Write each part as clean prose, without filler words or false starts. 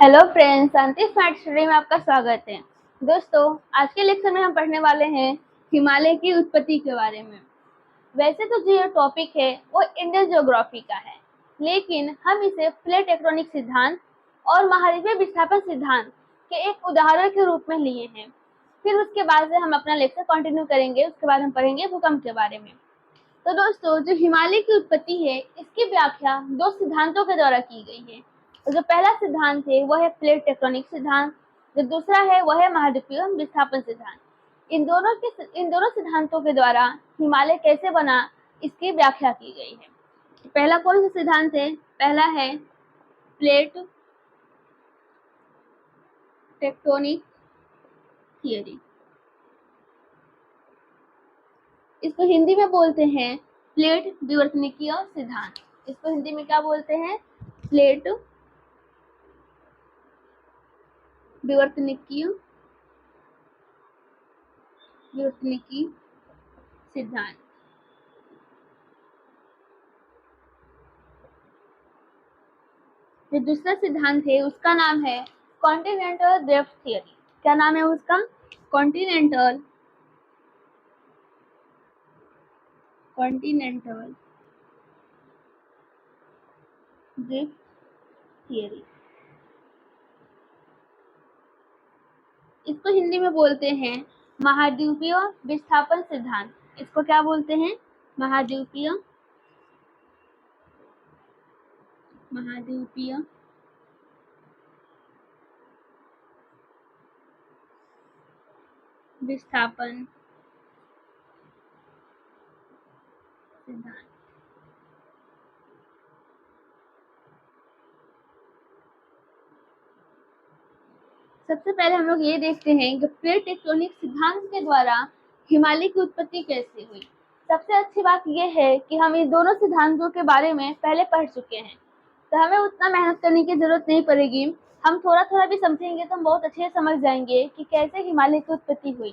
Hello friends, शांति smart study में आपका स्वागत है। दोस्तों, आज के लेक्चर में हम पढ़ने वाले हैं हिमालय की उत्पत्ति के बारे में। वैसे तो जो ये टॉपिक है वो इंडियन ज्योग्राफी का है, लेकिन हम इसे प्लेट टेक्टोनिक सिद्धांत और महाद्वीपीय विस्थापन सिद्धांत के एक उदाहरण के रूप में लिए हैं। फिर उसके बाद से हम अपना लेक्चर कंटिन्यू करेंगे। उसके बाद हम पढ़ेंगे भूकंप के बारे में। तो दोस्तों, जो हिमालय की उत्पत्ति है इसकी व्याख्या दो सिद्धांतों के द्वारा की गई है। तो जो पहला सिद्धांत है वह है प्लेट टेक्टोनिक सिद्धांत, जो दूसरा है वह है महाद्वीपीय विस्थापन सिद्धांत। इन दोनों सिद्धांतों के द्वारा हिमालय कैसे बना इसकी व्याख्या की गई है। पहला कौन सा सिद्धांत है? पहला है प्लेट टेक्टोनिक थियरी। इसको हिंदी में बोलते हैं प्लेट विवर्तनिकीय सिद्धांत। इसको हिंदी में क्या बोलते हैं? प्लेट विवर्तनिकीय सिद्धांत। जो दूसरा सिद्धांत है उसका नाम है कॉन्टिनेंटल ड्रिफ्ट थियरी। क्या नाम है उसका? Continental drift theory. इसको हिंदी में बोलते हैं महाद्वीपीय विस्थापन सिद्धांत। इसको क्या बोलते हैं? महाद्वीपीय विस्थापन सिद्धांत। सबसे पहले हम लोग ये देखते हैं कि प्लेट टेक्टोनिक सिद्धांत के द्वारा हिमालय की उत्पत्ति कैसे हुई। सबसे अच्छी बात यह है कि हम इन दोनों सिद्धांतों के बारे में पहले पढ़ चुके हैं, तो हमें उतना मेहनत करने की जरूरत नहीं पड़ेगी। हम थोड़ा थोड़ा भी समझेंगे तो हम बहुत अच्छे से समझ जाएंगे कि कैसे हिमालय की उत्पत्ति हुई।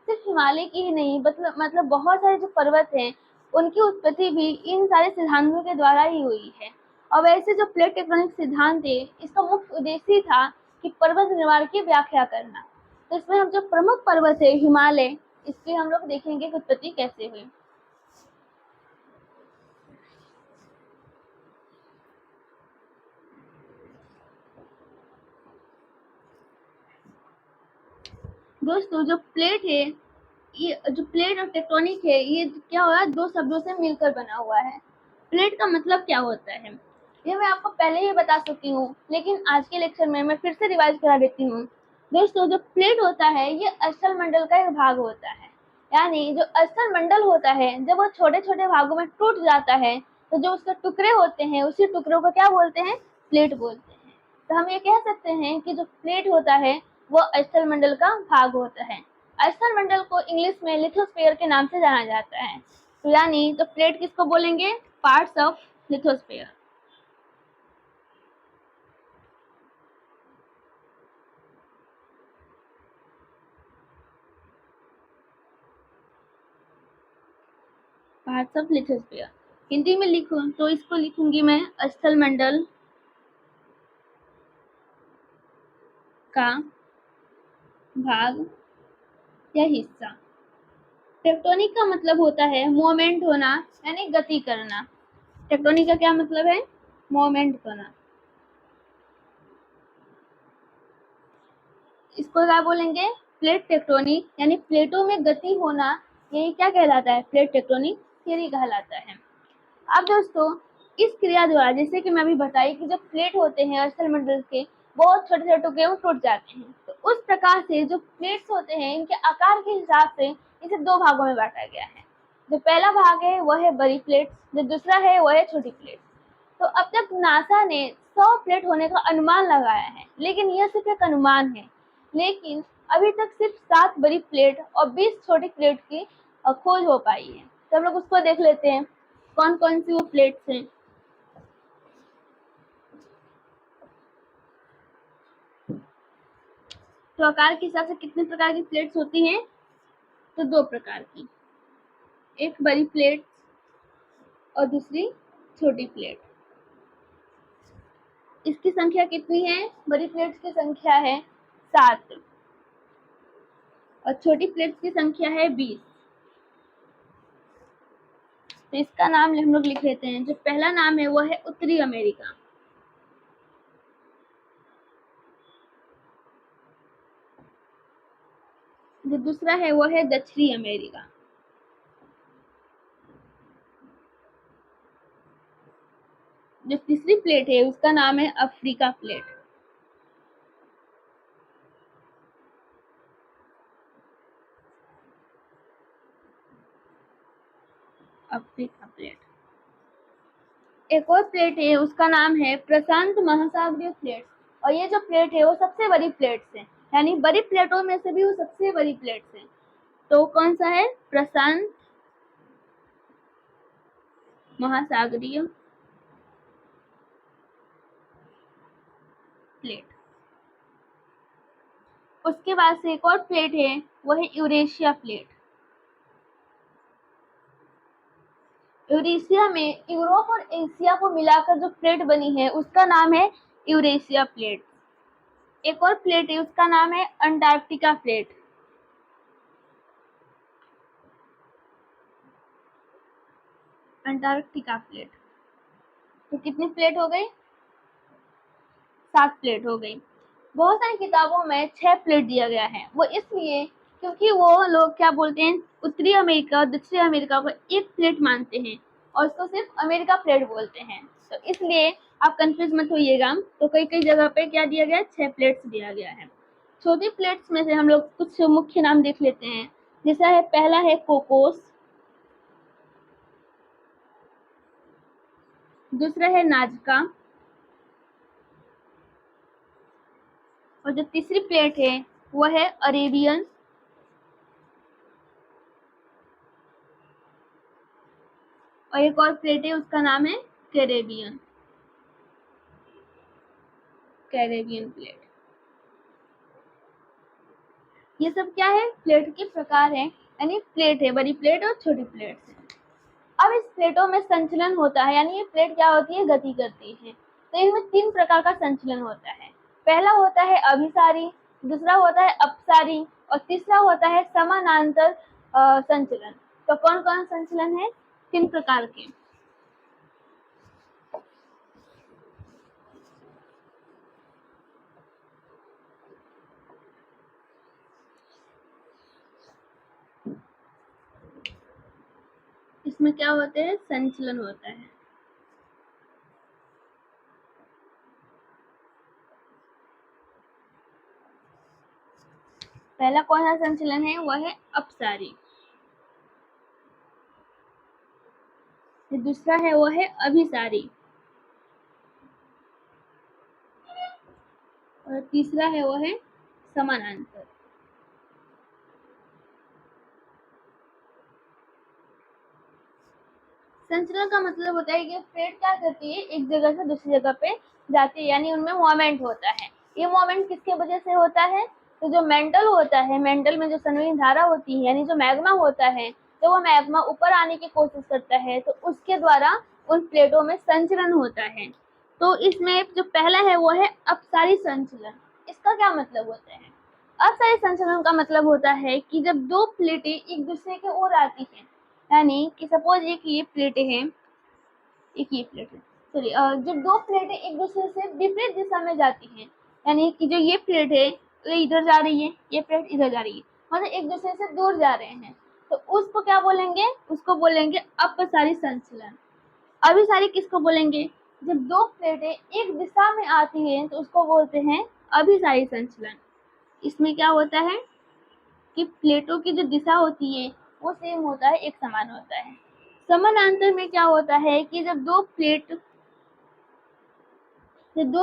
सिर्फ हिमालय की ही नहीं, मतलब बहुत सारे जो पर्वत हैं उनकी उत्पत्ति भी इन सारे सिद्धांतों के द्वारा ही हुई है। और वैसे जो प्लेट टेक्टोनिक सिद्धांत है इसका मुख्य उद्देश्य ही था कि पर्वत निर्माण की व्याख्या करना। तो इसमें हम जो प्रमुख पर्वत है हिमालय, इसकी हम लोग देखेंगे कि उत्पत्ति कैसे हुई। दोस्तों, जो प्लेट है, ये जो प्लेट और टेक्टोनिक है, ये क्या हुआ? दो शब्दों से मिलकर बना हुआ है। प्लेट का मतलब क्या होता है ये मैं आपको पहले ही बता चुकी हूँ, लेकिन आज के लेक्चर में मैं फिर से रिवाइज करा देती हूँ। दोस्तों, जो प्लेट होता है ये स्थल मंडल का एक भाग होता है। यानी जो स्थल मंडल होता है जब वो छोटे छोटे भागों में टूट जाता है तो जो उसके टुकड़े होते हैं उसी टुकड़ों को क्या बोलते हैं? प्लेट बोलते हैं। तो हम ये कह सकते हैं कि जो प्लेट होता है वो स्थल मंडल का भाग होता है। स्थल मंडल को इंग्लिश में लिथोस्फीयर के नाम से जाना जाता है। तो यानी तो प्लेट किसको बोलेंगे? Parts of lithosphere. Parts of lithosphere Hindi में लिखूं तो इसको लिखूंगी मैं स्थल मंडल का भाग या हिस्सा। टेक्टोनिक का मतलब होता है मूवमेंट होना, यानी गति करना। टेक्टोनिक का क्या मतलब है? मूवमेंट होना। इसको क्या बोलेंगे? प्लेट टेक्टोनिक, यानी प्लेटों में गति होना। यही क्या कहलाता है? प्लेट टेक्टोनिक थियरी कहलाता है। अब दोस्तों, इस क्रिया द्वारा, जैसे कि मैं अभी बताई कि जब प्लेट होते हैं स्थल मंडल के, बहुत छोटे छोटे टुकड़े में टूट जाते हैं। तो उस प्रकार से जो प्लेट्स होते हैं इनके आकार के हिसाब से इसे दो भागों में बांटा गया है। जो पहला भाग है वह है बड़ी प्लेट, जो दूसरा है वह है छोटी प्लेट। तो अब तक नासा ने 100 प्लेट होने का अनुमान लगाया है, लेकिन यह सिर्फ एक अनुमान है। लेकिन अभी तक सिर्फ 7 बड़ी प्लेट और 20 छोटी प्लेट की खोज हो पाई है। तो हम लोग उसको देख लेते हैं कौन कौन सी वो प्लेट्स हैं। तो आकार के हिसाब से कितने प्रकार की प्लेट्स होती हैं? तो 2 प्रकार की, एक बड़ी प्लेट और दूसरी छोटी प्लेट। इसकी संख्या कितनी है? बड़ी प्लेट्स की संख्या है 7 और छोटी प्लेट्स की संख्या है 20। तो इसका नाम हम लोग लिख लेते हैं। जो पहला नाम है वो है उत्तरी अमेरिका, जो दूसरा है वो है दक्षिणी अमेरिका, जो तीसरी प्लेट है उसका नाम है अफ्रीका प्लेट, अफ्रीका प्लेट। एक और प्लेट है उसका नाम है प्रशांत महासागरीय प्लेट, और ये जो प्लेट है वो सबसे बड़ी प्लेट्स है, यानी बड़ी प्लेटों में से भी वो सबसे बड़ी प्लेट्स है। तो कौन सा है? प्रशांत महासागरीय प्लेट। उसके बाद से एक और प्लेट है वो है यूरेशिया प्लेट। यूरेशिया में यूरोप और एशिया को मिलाकर जो प्लेट बनी है उसका नाम है यूरेशिया प्लेट। एक और प्लेट है उसका नाम है अंटार्कटिका प्लेट। Antarctica plate. तो कितनी प्लेट हो गई? 7 प्लेट हो गई। बहुत सारी किताबों में 6 प्लेट दिया गया है, वो इसलिए क्योंकि वो लोग क्या बोलते हैं, उत्तरी अमेरिका और दक्षिणी अमेरिका को एक प्लेट मानते हैं और उसको सिर्फ अमेरिका प्लेट बोलते हैं। तो इसलिए आप कंफ्यूज मत होइएगा। तो कई कई जगह पे क्या दिया गया है? 6 प्लेट्स दिया गया है। छोटी प्लेट्स में से हम लोग कुछ मुख्य नाम देख लेते हैं। जैसा है, पहला है कोकोस, दूसरा है नाजका, और जो तीसरी प्लेट है वो है अरेबियन, और एक और प्लेट है उसका नाम है कैरेबियन, कैरेबियन प्लेट। ये सब क्या है? प्लेट के प्रकार है, यानी प्लेट है, बड़ी प्लेट और छोटी प्लेट है। अब इस प्लेटों में संचलन होता है, यानी ये प्लेट क्या होती है? गति करती है। तो इनमें 3 प्रकार का संचलन होता है। पहला होता है अभिसारी, दूसरा होता है अपसारी, और तीसरा होता है समानांतर संचलन। तो कौन कौन संचलन है? 3 प्रकार के। इसमें क्या होते हैं? संचलन होता है। पहला कौन सा संचलन है? वह है अपसारी। दूसरा है वो है अभिसारी, और तीसरा है वो है समानांतर। संचलन का मतलब होता है कि प्लेट क्या करती है? एक जगह से दूसरी जगह पे जाती है, यानी उनमें मूवमेंट होता है। ये मूवमेंट किसके वजह से होता है? तो जो मेंटल होता है, मेंटल में जो संवेदी धारा होती है, यानी जो मैग्मा होता है, तो वो मैग्मा ऊपर आने की कोशिश करता है, तो उसके द्वारा उन प्लेटों में संचलन होता है। तो इसमें जो पहला है वो है अपसारी संचलन। इसका क्या मतलब होता है? अपसारी संचलन का मतलब होता है कि जब 2 प्लेटें एक दूसरे की ओर आती हैं, यानी कि सपोज एक ये प्लेटें हैं, एक ये प्लेट है, सॉरी, जब 2 प्लेटें एक दूसरे से विपरीत दिशा में जाती हैं, यानी कि जो ये प्लेट है ये इधर जा रही है, ये प्लेट इधर जा रही है, मतलब एक दूसरे से दूर जा रहे हैं, तो उसको क्या बोलेंगे? उसको बोलेंगे अपसारी संचलन। अभिसारी किसको बोलेंगे? जब 2 प्लेटें एक दिशा में आती हैं तो उसको बोलते हैं अभिसारी संचलन। इसमें क्या होता है कि प्लेटों की जो दिशा होती है वो सेम होता है, एक समान होता है। समानांतर में क्या होता है कि जब दो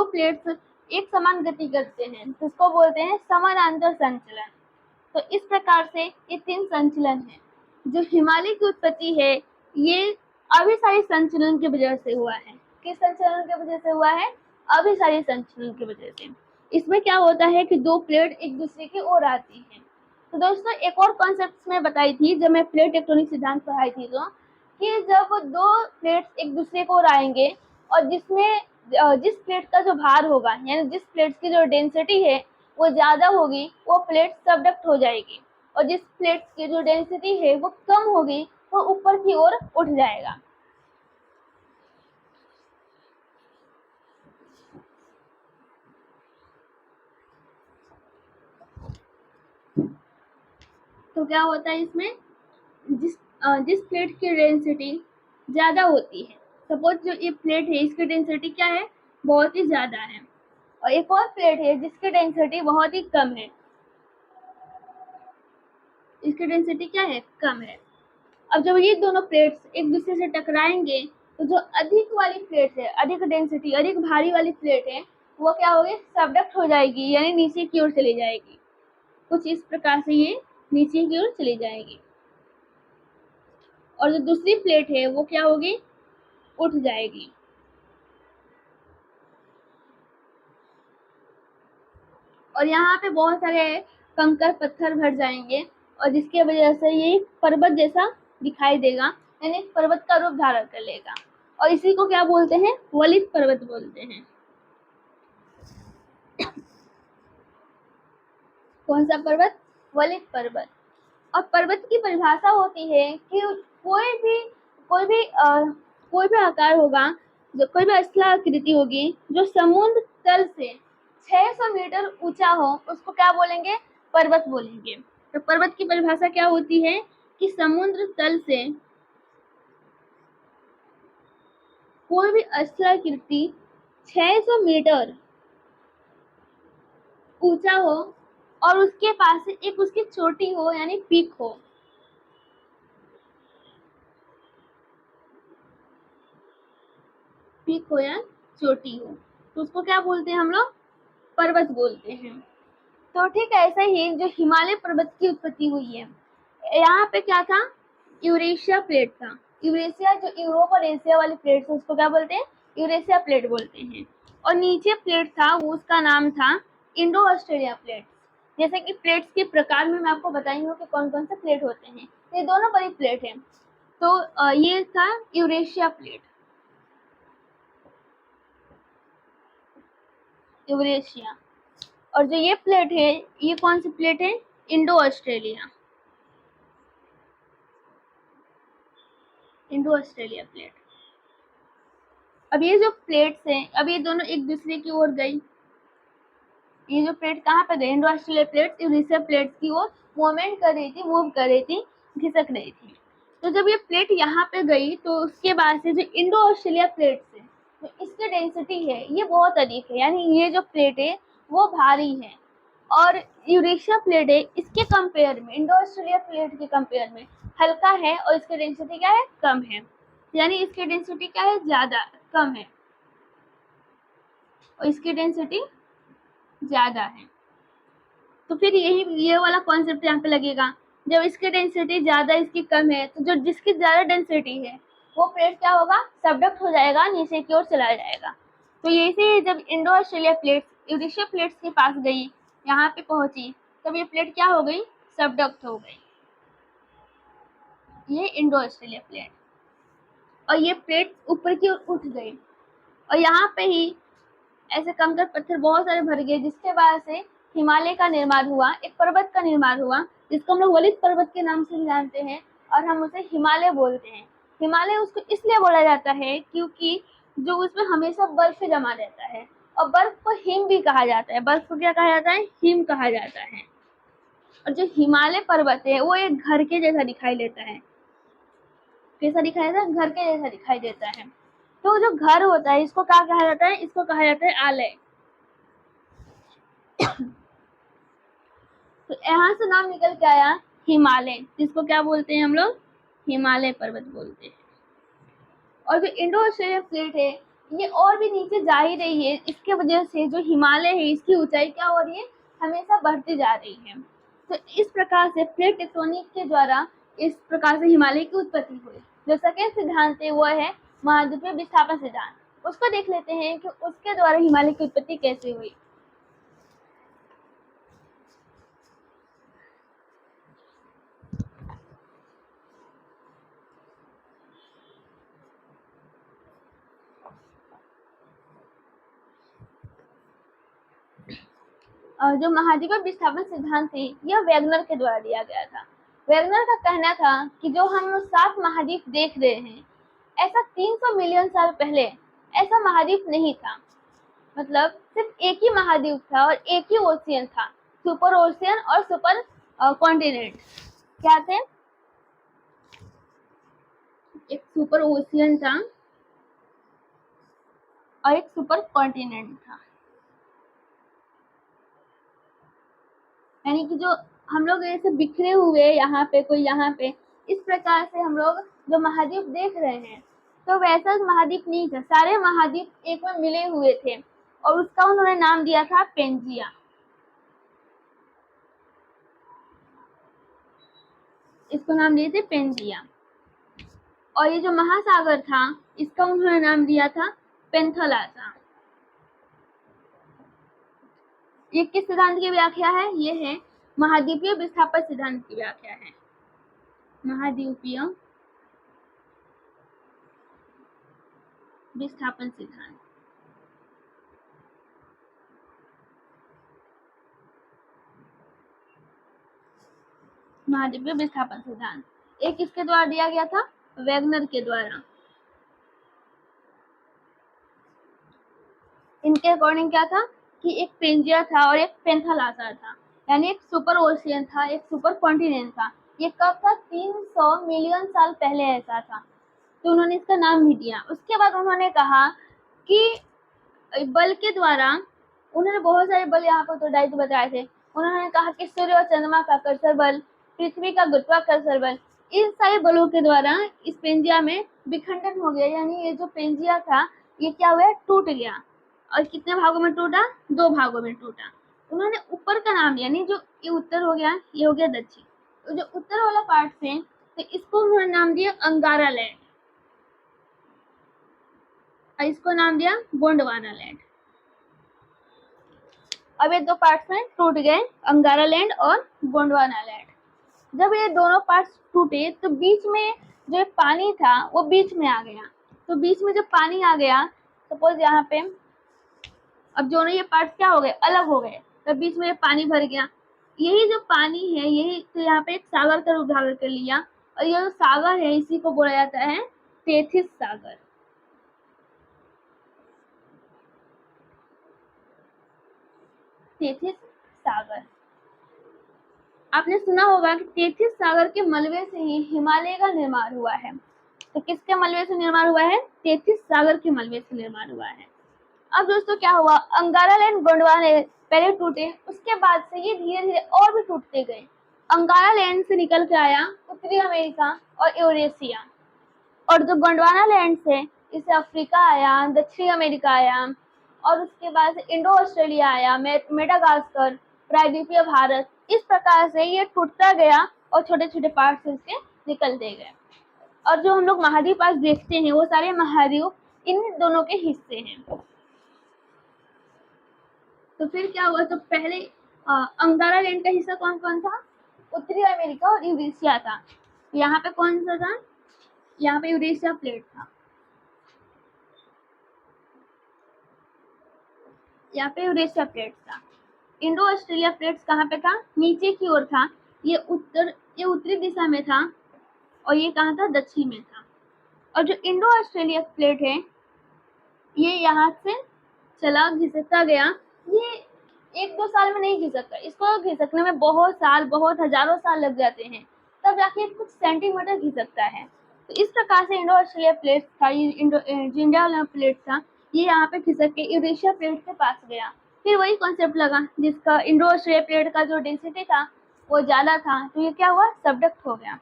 प्लेट्स एक समान गति करते हैं तो इसको बोलते हैं समानांतर संचलन। तो इस प्रकार से ये 3 संचलन है। जो हिमालय की उत्पत्ति है ये अभिसारी संचलन की वजह से हुआ है। किस संचलन की वजह से हुआ है? अभिसारी संचलन की वजह से। इसमें क्या होता है कि 2 प्लेट एक दूसरे की ओर आती हैं। तो दोस्तों एक और कॉन्सेप्ट में बताई थी जब मैं प्लेट टेक्टोनिक सिद्धांत पढ़ाई थी, तो कि जब 2 प्लेट्स एक दूसरे को ओर आएंगे और जिसमें जिस प्लेट का जो भार होगा, यानी जिस प्लेट की जो डेंसिटी है वो ज़्यादा होगी, वो प्लेट सबडक्ट हो जाएगी, और जिस प्लेट की जो डेंसिटी है वो कम होगी, वो ऊपर की ओर उठ जाएगा। तो क्या होता है इसमें, जिस प्लेट की डेंसिटी ज़्यादा होती है, सपोज जो ये प्लेट है इसकी डेंसिटी क्या है, बहुत ही ज़्यादा है, और एक और प्लेट है जिसकी डेंसिटी बहुत ही कम है, इसकी डेंसिटी क्या है, कम है। अब जब ये दोनों प्लेट्स एक दूसरे से टकराएंगे, तो जो अधिक वाली प्लेट है, अधिक डेंसिटी, अधिक भारी वाली प्लेट है, वो क्या होगी, सबडक्ट हो जाएगी, यानी नीचे की ओर चली जाएगी। कुछ इस प्रकार से ये नीचे की ओर चली जाएगी, और जो दूसरी प्लेट है वो क्या होगी, उठ जाएगी। और यहाँ पे बहुत सारे कंकर पत्थर भर जाएंगे, और जिसके वजह से ये पर्वत जैसा दिखाई देगा, यानी पर्वत का रूप धारण कर लेगा, और इसी को क्या बोलते हैं, वलित पर्वत बोलते हैं। कौन सा पर्वत, वलित पर्वत। और पर्वत की परिभाषा होती है कि कोई भी कोई भी कोई भी आकार होगा, जो कोई भी स्थलाकृति होगी जो समुद्र तल से 600 मीटर ऊंचा हो, उसको क्या बोलेंगे, पर्वत बोलेंगे। तो पर्वत की परिभाषा क्या होती है कि समुद्र तल से कोई भी स्थलाकृति 600 मीटर ऊंचा हो, और उसके पास से एक उसकी चोटी हो, यानी पीक हो। पीक हो या चोटी हो, तो उसको क्या बोलते हैं हम लोग, पर्वत बोलते हैं। तो ठीक ऐसा ही जो हिमालय पर्वत की उत्पत्ति हुई है, यहाँ पे क्या था, यूरेशिया प्लेट था। यूरेशिया जो यूरोप और एशिया वाली प्लेट है, उसको क्या बोलते हैं, यूरेशिया प्लेट बोलते हैं। और नीचे प्लेट था, वो उसका नाम था इंडो ऑस्ट्रेलिया प्लेट। जैसे कि प्लेट्स के प्रकार में मैं आपको बताई हूँ कि कौन कौन से प्लेट होते हैं, ये दोनों बड़ी प्लेट है। तो ये था यूरेशिया प्लेट, यूरेशिया। और जो ये प्लेट है, ये कौन सी प्लेट है, Indo Australia, Indo Australia plate. अब ये जो प्लेट्स हैं, अब ये दोनों एक दूसरे की ओर गई, ये जो प्लेट कहाँ पे गई, Indo Australia plate Eurasia plate की ओर मूवमेंट कर रही थी, मूव कर रही थी, खिसक रही थी। तो जब ये प्लेट यहाँ पे गई, तो उसके बाद से जो इंडो ऑस्ट्रेलिया प्लेट है, तो इसकी डेंसिटी है ये बहुत अधिक है, यानी ये जो प्लेट है वो भारी है। और यूरेशिया प्लेट है, इसके कंपेयर में, इंडो ऑस्ट्रेलिया प्लेट के कंपेयर में हल्का है, और इसकी डेंसिटी क्या है, कम है, यानी इसकी डेंसिटी क्या है, ज़्यादा, कम है, और इसकी डेंसिटी ज़्यादा है। तो फिर ये वाला कॉन्सेप्ट यहाँ पे लगेगा, जब इसकी डेंसिटी ज़्यादा, इसकी कम है, तो जो जिसकी ज़्यादा डेंसिटी है वो प्लेट क्या होगा, सबडक्ट हो जाएगा, नीचे की ओर चला जाएगा। तो ये से जब Indo Australia plates Eurasia plates के पास गई, यहाँ पे पहुंची, तब ये प्लेट क्या हो गई, सबडक्ट हो गई, ये इंडो ऑस्ट्रेलिया प्लेट। और ये प्लेट ऊपर की ओर उठ गई, और यहाँ पे ही ऐसे कंकर पत्थर बहुत सारे भर गए, जिसके वजह से हिमालय का निर्माण हुआ, एक पर्वत का निर्माण हुआ, जिसको हम लोग वलित पर्वत के नाम से जानते हैं, और हम उसे हिमालय बोलते हैं। हिमालय उसको इसलिए बोला जाता है क्योंकि जो उसमें हमेशा बर्फ जमा रहता है, और बर्फ को हिम भी कहा जाता है, बर्फ को क्या कहा जाता है, हिम कहा जाता है। और जो हिमालय पर्वत है वो एक घर के जैसा दिखाई देता है, कैसा दिखाई देता है, घर के जैसा दिखाई देता है। तो जो घर होता है, इसको क्या कहा जाता है, इसको कहा जाता है आलय। तो यहाँ से नाम निकल के आया हिमालय, जिसको क्या बोलते हैं हम लोग, हिमालय पर्वत बोलते हैं। और जो इंडो ऑस्ट्रेलिया प्लेट है, ये और भी नीचे जा ही रही है, इसके वजह से जो हिमालय है इसकी ऊंचाई क्या हो रही है, हमेशा बढ़ती जा रही है। तो इस प्रकार से प्लेट टेक्टोनिक के द्वारा इस प्रकार से हिमालय की उत्पत्ति हुई। जो सेकेंड सिद्धांत है वो है महाद्वीपीय विस्थापन सिद्धांत, उसको देख लेते हैं कि उसके द्वारा हिमालय की उत्पत्ति कैसे हुई। जो महाद्वीपीय विस्थापन सिद्धांत थी यह वैगनर के द्वारा दिया गया था। वैगनर का कहना था कि जो हम 7 महाद्वीप देख रहे हैं, ऐसा 300 मिलियन साल पहले ऐसा महाद्वीप नहीं था। मतलब सिर्फ एक ही महाद्वीप था और एक ही ओशियन था, सुपर ओशियन और सुपर कॉन्टिनेंट। क्या थे? एक सुपर ओशियन था और एक सुपर कॉन्टिनेंट था। यानी कि जो हम लोग ऐसे बिखरे हुए यहाँ पे, कोई यहाँ पे, इस प्रकार से हम लोग जो महाद्वीप देख रहे हैं, तो वैसा महाद्वीप नहीं था। सारे महाद्वीप एक में मिले हुए थे और उसका उन्होंने नाम दिया था पेंजिया। इसको नाम दिए थे पेंजिया। और ये जो महासागर था इसका उन्होंने नाम दिया था पेंथलासा। ये किस सिद्धांत की व्याख्या है? ये है महाद्वीपीय विस्थापन सिद्धांत की व्याख्या है। महाद्वीपीय विस्थापन सिद्धांत। महाद्वीपीय विस्थापन सिद्धांत एक किसके द्वारा दिया गया था? वैगनर के द्वारा। इनके अकॉर्डिंग क्या था कि एक पेंजिया था और एक पेंथलासा था, यानी एक सुपर ओशियन था, एक सुपर कॉन्टिनेंट था। ये कब था? 300 मिलियन साल पहले ऐसा था, तो उन्होंने इसका नाम भी दिया। उसके बाद उन्होंने कहा कि बल के द्वारा, उन्होंने बहुत सारे बल यहाँ पर तो बताए थे। उन्होंने कहा कि सूर्य और चंद्रमा का आकर्षण बल, पृथ्वी का गुरुत्वाकर्षण बल, इन सारे बलों के द्वारा इस पेंजिया में विखंडन हो गया। यानी ये जो पेंजिया था ये क्या हुआ? टूट गया। और कितने भागों में टूटा? 2 भागों में टूटा। उन्होंने ऊपर का नाम दिया, यानी जो ये उत्तर हो गया, ये हो गया दक्षिण। तो जो उत्तर वाला पार्ट थे तो इसको उन्होंने नाम दिया अंगारा लैंड और इसको नाम दिया गोंडवाना लैंड। अब ये 2 पार्ट्स में टूट गए, अंगारा लैंड और गोंडवाना लैंड। जब ये दोनों पार्ट्स टूटे तो बीच में जो पानी था वो बीच में आ गया। तो बीच में जब पानी आ गया, सपोज यहाँ पे अब दोनों ये पार्ट्स क्या हो गए? अलग हो गए। तो बीच में पानी भर गया। यही जो पानी है, यही तो यहाँ पे एक सागर का रूप धारण कर लिया और ये जो सागर है इसी को बोला जाता है तेथिस सागर। तेथिस सागर। आपने सुना होगा कि तेथिस सागर के मलबे से ही हिमालय का निर्माण हुआ है। तो किसके मलबे से निर्माण हुआ है? तेथिस सागर के मलबे से निर्माण हुआ है। अब दोस्तों क्या हुआ? अंगारा लैंड, गोंडवाना पहले टूटे, उसके बाद से ये धीरे धीरे और भी टूटते गए। अंगारा लैंड से निकल के आया उत्तरी अमेरिका और यूरेशिया, और जो गोंडवाना लैंड से इसे अफ्रीका आया, दक्षिणी अमेरिका आया, और उसके बाद से इंडो ऑस्ट्रेलिया आया, मेडागास्कर, प्रायद्वीपीय भारत। इस प्रकार से ये टूटता गया और छोटे छोटे पार्ट्स इसके निकलते गए। और जो हम लोग महाद्वीप आज देखते हैं वो सारे महाद्वीप इन दोनों के हिस्से हैं। तो फिर क्या हुआ? तो पहले अंगारा लैंड का हिस्सा कौन कौन था? उत्तरी अमेरिका और यूरेशिया था। यहाँ पे कौन सा था? यहाँ पे यूरेशिया प्लेट था। यहाँ पे यूरेशिया प्लेट था। इंडो ऑस्ट्रेलिया प्लेट्स कहाँ पे था? नीचे की ओर था। ये उत्तरी दिशा में था और ये कहाँ था? दक्षिण में था। और जो इंडो ऑस्ट्रेलिया प्लेट है ये यहाँ से चला, घिसकता गया। ये 1-2 साल में नहीं घिसकता, इसको घिसकने में बहुत साल, बहुत हजारों साल लग जाते हैं, तब जाके कुछ सेंटीमीटर घिसकता है। तो इस प्रकार से इंडो ऑस्ट्रेलिया प्लेट था, ये इंडिया वाला प्लेट था, ये यहाँ पे खिसक के यूरेशिया प्लेट के पास गया। फिर वही कॉन्सेप्ट लगा, जिसका इंडो ऑस्ट्रेलिया प्लेट का जो डेंसिटी था वो ज्यादा था, तो ये क्या हुआ? सबडक्ट हो गया।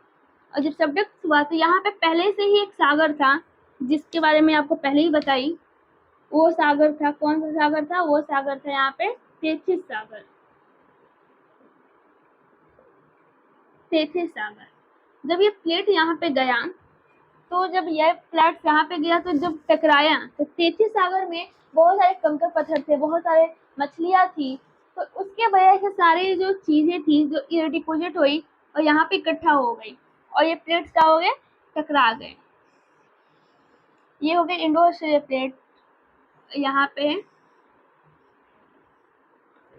और जब सबडक्ट हुआ तो यहाँ पे पहले से ही एक सागर था जिसके बारे में आपको पहले ही बताई। वो सागर था, कौन सा सागर था? वो सागर था यहाँ पे तेथिस सागर। तेथिस सागर। जब ये प्लेट यहाँ पे गया, तो जब यह प्लेट यहाँ पे गया तो जब टकराया तो तेथिस सागर में बहुत सारे कंकड़ पत्थर थे, बहुत सारे मछलियाँ थी। तो उसके वजह से सारी जो चीजें थी जो डिपोजिट हुई और यहाँ पे इकट्ठा हो गई और ये प्लेट्स क्या हो गए? टकरा गए। ये हो गए इंडो ऑस्ट्रेलिया प्लेट। यहाँ पे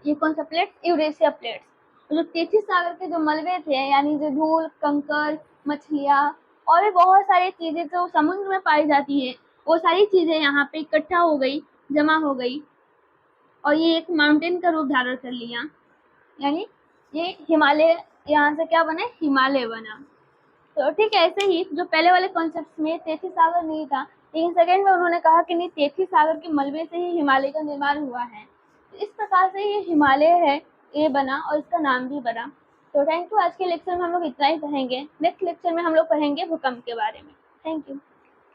ये कौन सा प्लेट्स? Eurasia plates. जो तैतीस सागर के जो मलबे थे, यानी जो धूल, कंकर, मछलियाँ और भी बहुत सारी चीजें जो समुद्र में पाई जाती है, वो सारी चीजें यहाँ पे इकट्ठा हो गई, जमा हो गई और ये एक माउंटेन का रूप धारण कर लिया। यानी ये हिमालय, यहाँ से क्या बना? हिमालय बना। तो ठीक है, ऐसे ही जो पहले वाले कॉन्सेप्ट में तैतीस सागर नहीं था, लेकिन सेकंड में उन्होंने कहा कि नहीं, तैतीस सागर के मलबे से ही हिमालय का निर्माण हुआ है। तो इस प्रकार से ये हिमालय है, ये बना और इसका नाम भी बना। तो थैंक यू। आज के लेक्चर में हम लोग इतना ही पढ़ेंगे। नेक्स्ट लेक्चर में हम लोग पढ़ेंगे भूकंप के बारे में। Thank you.